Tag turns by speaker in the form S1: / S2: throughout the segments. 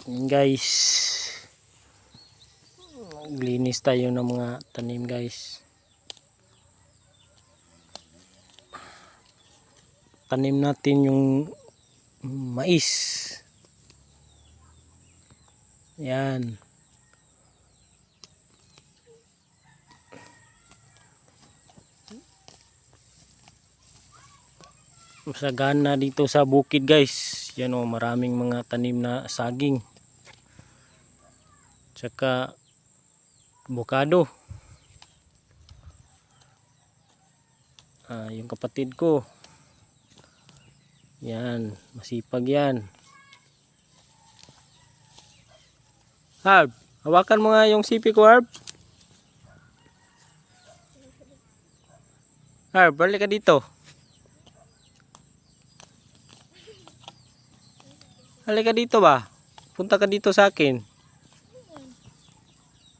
S1: Yan guys, maglinis tayo ng mga tanim guys. Tanim natin yung mais. Yan. Masagana dito sa bukid guys. Yan o, maraming mga tanim na saging. Tsaka avocado. Yung kapatid ko. Yan, masipag yan. Harb, hawakan mo nga yung sipi ko, Harb. Harb, balik ka dito. Halika dito ba? Punta ka dito sa akin.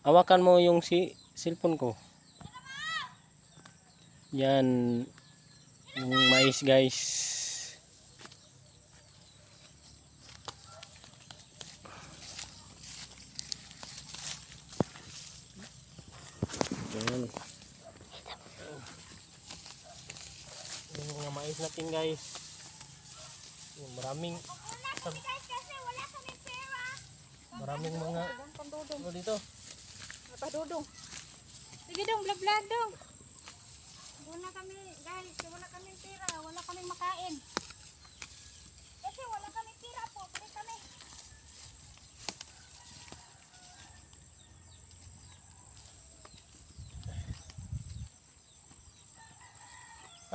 S1: Hawakan mo yung cellphone ko. Yan, yung mais guys. Yan. Yung mga mais natin guys. Yung maraming mga ano dito?
S2: Padudong. Sige dong, vlog dong. Wala kami guys, wala kaming pera, wala kaming makain. Kasi wala kaming pera po, balik kami.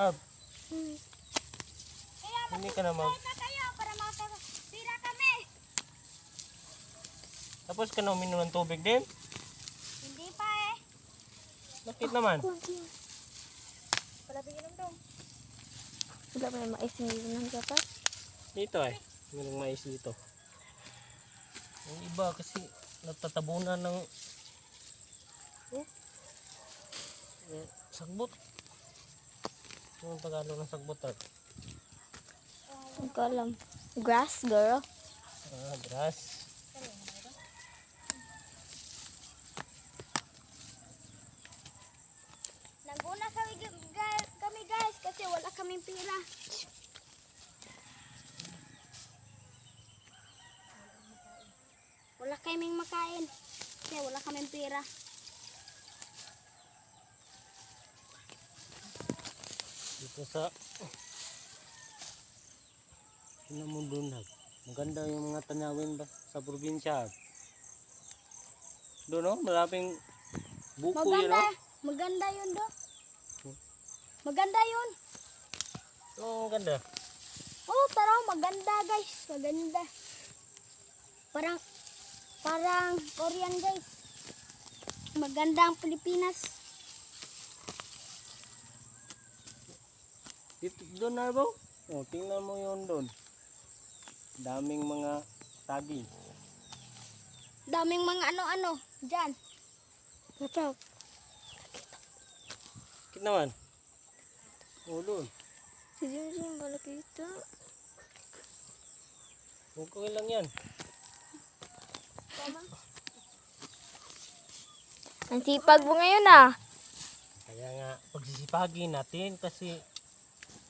S1: Harb, hindi ka na mag...
S2: Kayo para makapira kami.
S1: Tapos ka na uminom ng tubig din?
S2: Hindi pa eh.
S1: Bakit naman?
S2: Wala bigyan dong.
S3: Wala pa yung mais ng dapat.
S1: Dito mayroong mais dito. Yung iba kasi natatabunan ng sagbot. Yung Tagalog ng sagbot
S3: Ang kalam. Grass, girl.
S1: Grass.
S2: Naguna kami guys kasi wala kaming pera. Wala kaming makain. Kasi wala kaming pera.
S1: Dito sa Pinamundunag. Maganda yung mga tanawin ba sa probinsya. Doon no, maraming buko yun no?
S2: Maganda yun do. Maganda yun.
S1: Oo, maganda.
S2: Oh, tara, maganda guys. Maganda. Parang Korean guys. Maganda ang Pilipinas.
S1: Dito, doon na ba? Oh, tingnan mo yun doon. Daming mga saging.
S2: Daming mga ano-ano dyan.
S3: What's
S1: Kit naman. Oh, doon.
S3: Si Jinjin yung malaki ito.
S1: Okay lang yan.
S3: Ang sipag mo ngayon ah.
S1: Kaya nga, pagsisipagin natin kasi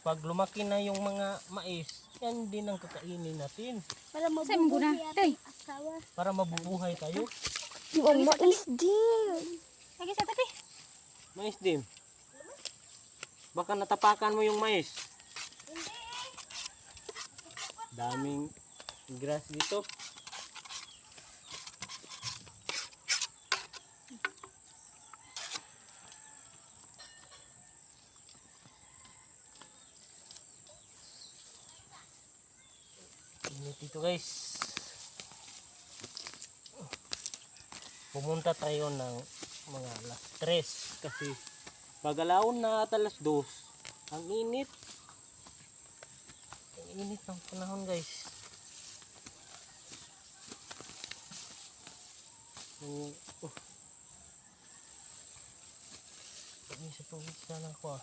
S1: pag lumaki na yung mga mais, yan din ang kakainin natin.
S2: Para mabubuhay ating asawa.
S1: Para mabubuhay tayo.
S3: Yung mais din.
S2: Lagi sa tabi.
S1: Mais din. Baka natapakan mo yung mais. Daming grass dito. Dito guys. Pumunta tayo ng mga alas 3 kasi pagalaon na at alas 2. Ang init. Ang init ng panahon guys. Pag sa tubig sana ako ah.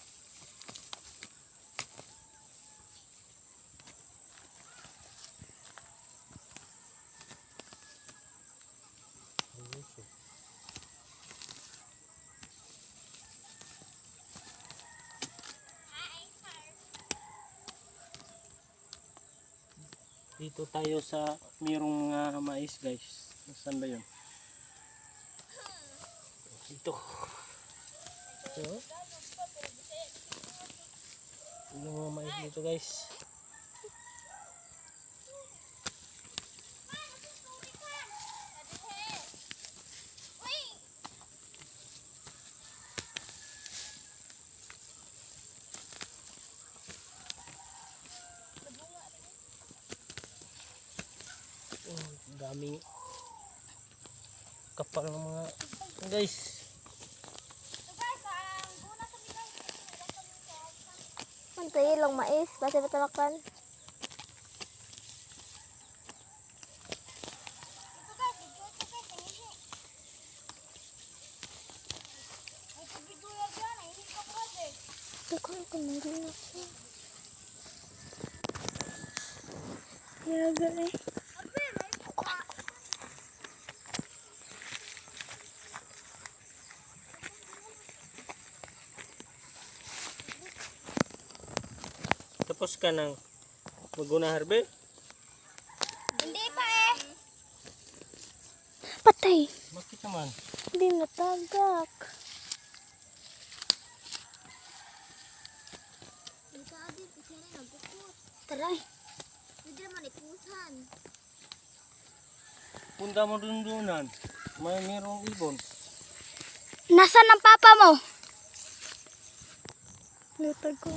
S1: Dito tayo sa mayroong mga mais guys. Saan ba yun? Dito. Ito. Yung mga mais dito guys. Daming kapal ng mga guys.
S3: Mantay lang mais. Basta matamakan. Bukan ko meron ako. Yaga eh.
S1: Tapos ka nang maguna harbe.
S2: Hindi pa eh.
S3: Patay.
S1: Bakit naman?
S3: Hindi natagak. Taray.
S2: Hindi naman ipusan.
S1: Punta mo dundunan. Mayroong ibon.
S3: Nasaan ang papa mo? Lutag ko.